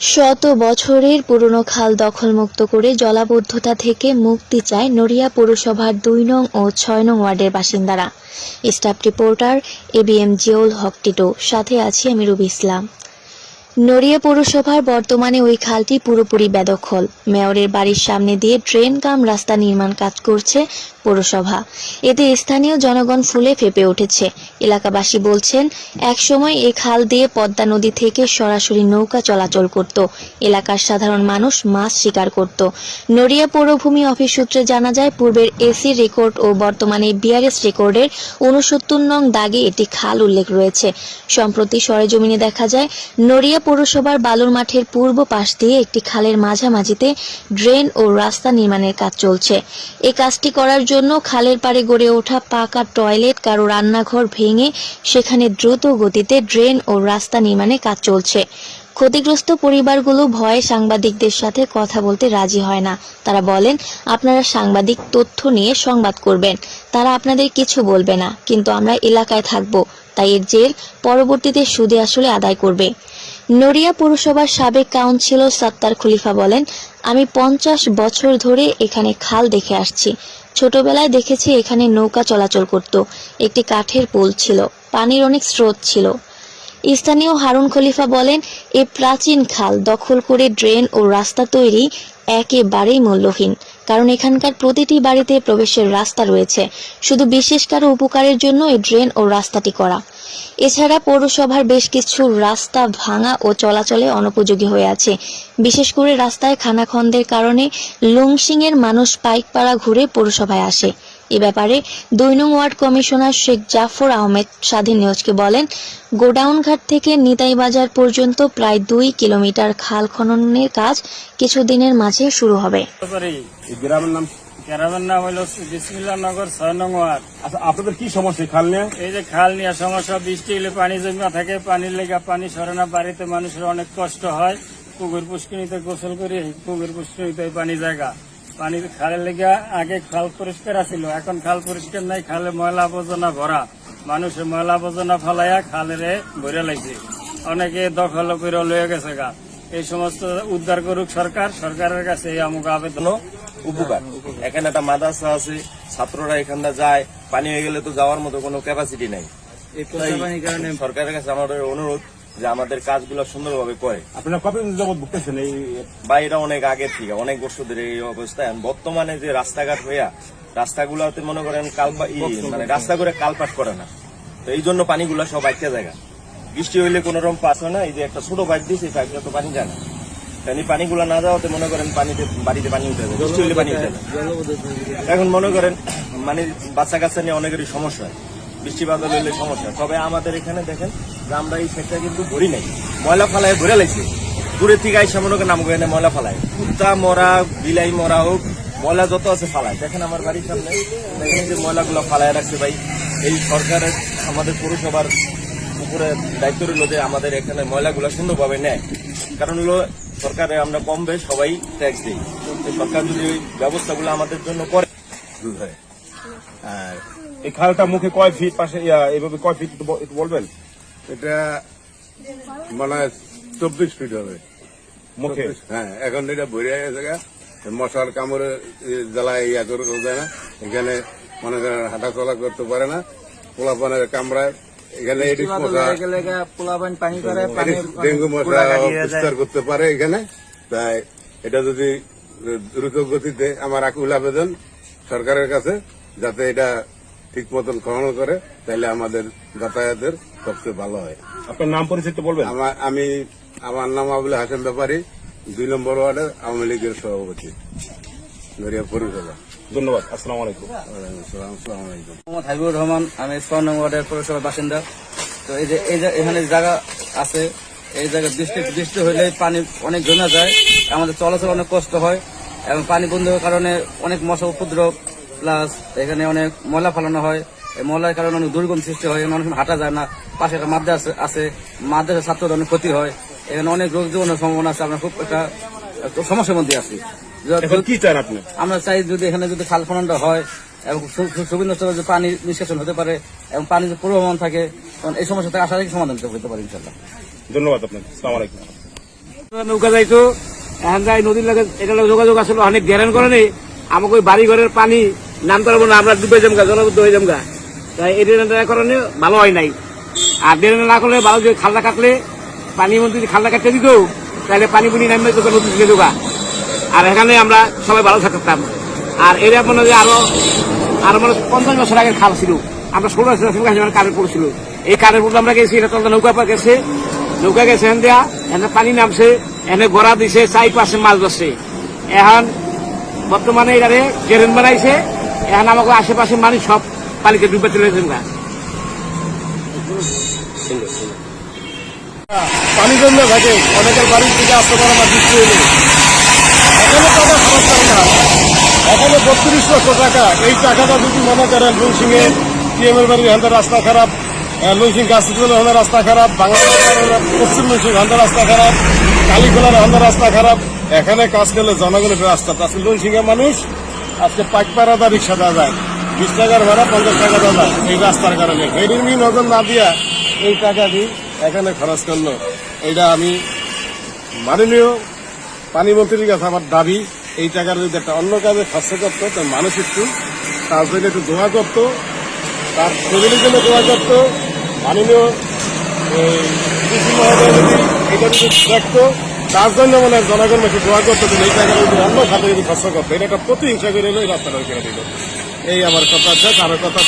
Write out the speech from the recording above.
শত বছরের পুরনো খাল দখলমুক্ত করে জলাবদ্ধতা থেকে মুক্তি চায় নড়িয়া পৌরসভার ২ নং ও ৬ নং ওয়ার্ডের বাসিন্দারা। স্টাফ রিপোর্টার এবিএম জিয়াউল হক টিটু, সাথে আছি আমি রুবি ইসলাম। নড়িয়া পৌরসভার বর্তমানে ওই খালটি পুরোপুরি বেদখল। মেয়রের বাড়ির সামনে দিয়ে ড্রেন কাম রাস্তা নির্মাণ কাজ করছে পৌরসভা। এতে স্থানীয় জনগণ ফুলে ফেপে উঠেছে। এলাকাবাসী বলছেন, একসময় এই খাল দিয়ে পদ্মা নদী থেকে সরাসরি নৌকা চলাচল করত। এলাকার সাধারণ মানুষ মাছ শিকার করত। নড়িয়া পৌরভূমি অফিস সূত্রে জানা যায়, পূর্বের এসি রেকর্ড ও বর্তমানে বিআরএস রেকর্ডের ৬৯ নং দাগে একটি খাল উল্লেখ রয়েছে। সম্প্রতি সরেজমিনে দেখা যায়, নড়িয়া পৌরসভার বালুর মাঠের পূর্ব পাশ দিয়ে একটি খালের মাঝামাঝিতে ড্রেন ও রাস্তা নির্মাণের কাজ চলছে। এই কাজটি করার জন্য খালের পাড়ে গড়ে ওঠা পাকা টয়লেট, কারো রান্নাঘর ভেঙে সেখানে দ্রুত গতিতে ড্রেন ও রাস্তা নির্মাণের কাজ চলছে। ক্ষতিগ্রস্ত পরিবারগুলো ভয়ে সাংবাদিকদের সাথে কথা বলতে রাজি হয় না। তারা বলেন, আপনারা সাংবাদিক তথ্য নিয়ে সংবাদ করবেন, তারা আপনাদের কিছু বলবে না, কিন্তু আমরা এলাকায় থাকব, তাই এর জের পরবর্তীতে সুদে আসলে আদায় করবে। নড়িয়া পৌরসভার সাবেক কাউন্সিলর সাত্তার খলিফা বলেন, আমি ৫০ বছর ধরে এখানে খাল দেখে আসছি। ছোটবেলায় দেখেছি এখানে নৌকা চলাচল করত, একটি কাঠের পোল ছিল, পানির অনেক স্রোত ছিল। স্থানীয় হারুন খলিফা বলেন, এই প্রাচীন খাল দখল করে ড্রেন ও রাস্তা তৈরি একেবারেই মূল্যহীন, কারণ এখানকার প্রতিটি বাড়িতে প্রবেশের রাস্তা রয়েছে। শুধু বিশেষ কারো উপকারের জন্য এই ড্রেন ও রাস্তাটি করা। এছাড়া পৌরসভার বেশ কিছু রাস্তা ভাঙা ও চলাচলে অনুপযোগী হয়ে আছে। বিশেষ করে রাস্তায় খানাখন্দের কারণে লুংশিংয়ের মানুষ পাইকপাড়া ঘুরে পৌরসভায় আসে। এ ব্যাপারে ২ নং ওয়ার্ড কমিশনার শেখ জাফর আহমেদ স্বাধীন নিউজকে বলেন, গোডাউনঘাট থেকে নিতাই বাজার পর্যন্ত প্রায় ২ কিলোমিটার খাল খননের কাজ কিছুদিনের মাঝে শুরু হবে। গ্রামের নাম হলো বিসমিল্লাহ নগর ৬ নং ওয়ার্ড। আচ্ছা, আপনাদের কি সমস্যা খাল নিয়ে? এই যে খাল নিয়ে সমস্যা, বৃষ্টি হলে পানি জমা থাকে, পানির লেগে পানি সরে না, বাড়িতে মানুষের অনেক কষ্ট হয়। পুকুর পুষ্করিণীতে গোসল করি, পুকুর পুষ্করিণীতে পানি জায়গা, পানির খালের লেগে আগে খাল পরিষ্কার আছিল, এখন খাল পরিষ্কার নাই, খালে ময়লা আবর্জনা ভরা। মানুষের ময়লা আবর্জনা ফলাইয়া খালেরে ভরে লাগছে, অনেকে দখল করে লয়ে গেছে গা। এই সমস্ত উদ্ধার করুক সরকার, সরকারের কাছে এই আমুক আবেদন। উপকার, এখানে একটা মাদ্রাসা আছে, ছাত্ররা এখানটা যায়, পানি হয়ে গেলে তো যাওয়ার মতো কোনো ক্যাপাসিটি নাই। সরকারের কাছে আমাদের অনুরোধ যে আমাদের কাজগুলো সুন্দরভাবে করে। আপনারা কতদিন যাবত ভুগতেছেন এই? বাইরে অনেক আগের থেকে, অনেক বছর ধরে এই অবস্থায়। বর্তমানে যে রাস্তাঘাট হইয়া রাস্তাগুলোতে মনে করেন মানে রাস্তা করে কালপাট করে না, তো এই জন্য পানিগুলো সব আটকে জায়গা। বৃষ্টি হইলে কোন রকম পাস হয় না। এই যে একটা ছোট পাইপ দিয়েছে, এই পাইপটা তো পানি যায় না। পানিগুলো না যাওয়াতে মনে করেন বাড়িতে পানি উঠে যায়, বৃষ্টি হইলে পানি উঠে যায়। এখন মনে করেন মানে বাচ্চা কাচ্চা নিয়ে অনেকেরই সমস্যা হয়, বৃষ্টি বাদল হইলে সমস্যা। তবে আমাদের এখানে দেখেন যে আমরা এই সেটটা কিন্তু ভরি নাই, ময়লা ফালায় ভরে লাইছে। দূরের থেকে আইসা মনে করেন আমাকে এনে ময়লা ফালায়, কুত্তা মরা, বিলাই মরা হোক, ময়লা যত আছে ফালায়। দেখেন আমার বাড়ির সামনে দেখেন যে ময়লাগুলো ফালায় রাখছে। ভাই, এই সরকারের আমাদের পৌরসভার উপরে দায়িত্ব রইল যে আমাদের এখানে ময়লাগুলো সুন্দরভাবে নেয়। কারণ হলো সরকারে আমরা কম বেশ সবাই ট্যাক্স দিই, সরকার যদি ওই ব্যবস্থাগুলো আমাদের জন্য করে। আর এই খালটা মুখে কয় ফিট, পাশে এইভাবে কয় ফিট একটু বলবেন? এটা মানে ২৪ ফিট হবে মুখে। হ্যাঁ, এখন এটা ভরে গেছে, মশার কামড়ে জ্বালায় করে যায় না। এখানে মনে করেন হাঁটা চলা করতে পারে না, পোলাপানের কামড়ায়। এখানে ডেঙ্গু মশা বিস্তার করতে পারে এখানে। তাই এটা যদি দ্রুত গতিতে আমার আকুল আবেদন সরকারের কাছে, যাতে এটা ঠিক মতন খনন করে, তাহলে আমাদের যাতায়াতের সবচেয়ে ভালো হয়। আপনার নাম পরিচিত বলবেন? আমার নাম আবুল হাসান ব্যাপারী, ২ নম্বর ওয়ার্ডের আওয়ামী লীগের সভাপতি, নড়িয়া পৌরসভা। ধন্যবাদ। আসসালামু আলাইকুম। আসসালামু আলাইকুম। মোহাম্মদ হাবিবুর রহমান, আমি ৬ নং ওয়ার্ডের পৌরসভার বাসিন্দা। তো এই যে এখানে জায়গা আছে, এই জায়গায় বৃষ্টি হইলে পানি অনেক জমে যায়, আমাদের চলাচল অনেক কষ্ট হয়, এবং পানি বন্ধ হওয়ার কারণে অনেক মশা উপদ্রব, প্লাস এখানে অনেক ময়লা ফালানো হয়। এই ময়লার কারণে অনেক দুর্গন্ধ সৃষ্টি হয়, অনেক হাঁটা যায় না। পাশে একটা মাদ্রাসা আছে, মাদ্রাসার ছাত্রদের অনেক ক্ষতি হয়, এখানে অনেক রোগ জীবনের সম্ভাবনা আছে। আমরা খুব একটা সমস্যার মধ্যে আছি। কি চান আপনি? আমরা চাই যদি এখানে যদি খাল খননটা হয় এবং সুবিধাস্তরে যে পানি নিষ্কাশন হতে পারে এবং পানি যে প্রবাহমান থাকে, এই সমস্যা থেকে আশা রেখে সমাধান হতে পারে ইনশাল্লাহ। ধন্যবাদ আপনাকে। আসসালামু আলাইকুম। নৌকা যাইতো এখন যাই নদীর লাগে এটা যোগাযোগ আসলে অনেক গ্যারেন করে নেই আমাকে ওই বাড়ি ঘরের পানি নামতে পারবো না আমরা ডুবে জমগা জলবদ্ধ হয়ে জমগা তাই এই ড্রেনটা কারণে ভালো হয় নাই আর ড্রেন না করলে ভালো যে খালটা কাটলে পানি মন্ত্রী যদি খালটা কাটতে দিত তাহলে পানি পুনি নামবে তো নদী দিলে ঢোকা আর এখানে আমরা সবাই ভালো থাকতাম আর এরা মনে হয় আরো মানে 50 বছর আগের খাল ছিল আমরা 16 বছর কারেন্ট পড়ছিল এই কারেন্ট পড়লে আমরা গেছি এটা তো নৌকা পা গেছে নৌকা গেছে এখান দেয়া এখানে পানি নামছে এখানে গোড়া দিছে 4 মাছ ধরছে এখন বর্তমানে এখানে ড্রেন বানাইছে এখন আমাকে আশেপাশে মানুষ সব পানিতে ডুবে চলে গেছে পানি জমে থাকে অনেকের বাড়ির থেকে আসতে পারে না বৃষ্টি হলে এখানে টাকা খরচ করে না এখানে 32 লক্ষ টাকা এই টাকাটা যদি মনে করেন লুংসিংয়ে টিএমের বাড়ির হান্দার রাস্তা খারাপ লুংসিং গাছগুলো হান্দার রাস্তা খারাপ বাংলাদেশের পশ্চিম লুংসিং হান্দার রাস্তা খারাপ কালীখোলার হান্দার রাস্তা খারাপ এখানে কাজ করলে জনগণের রাস্তা আজকে লুংসিংয়ের মানুষ আজকে পাইকপাড়াদা রিক্সা দেওয়া যায় 20 টাকার ভাড়া 50 টাকা দেওয়া যায় এই রাস্তার কারণে এদিন নজর না দিয়া এই টাকা দিয়ে এখানে খরচ করলো এটা আমি মাননীয় পানি মন্ত্রীর কাছে আমার দাবি এই টাকার যদি একটা অন্য কাজে খরচ করতো তো মানুষ একটু তার জন্য একটু দোয়া করতো তার ফ্যামিলির জন্য দোয়া করতো মাননীয় কৃষি মহোদয় যদি এটা যদি দেখতো তার জন্য মানে জনগণ বেশি দোয়া করতো যে এই টাকা যদি অন্য খাতে যদি খরচ করতো এটা একটা প্রতিহিংসা করে এই রাস্তাটা করে দিত এই আমার কথা আছে কারো কথা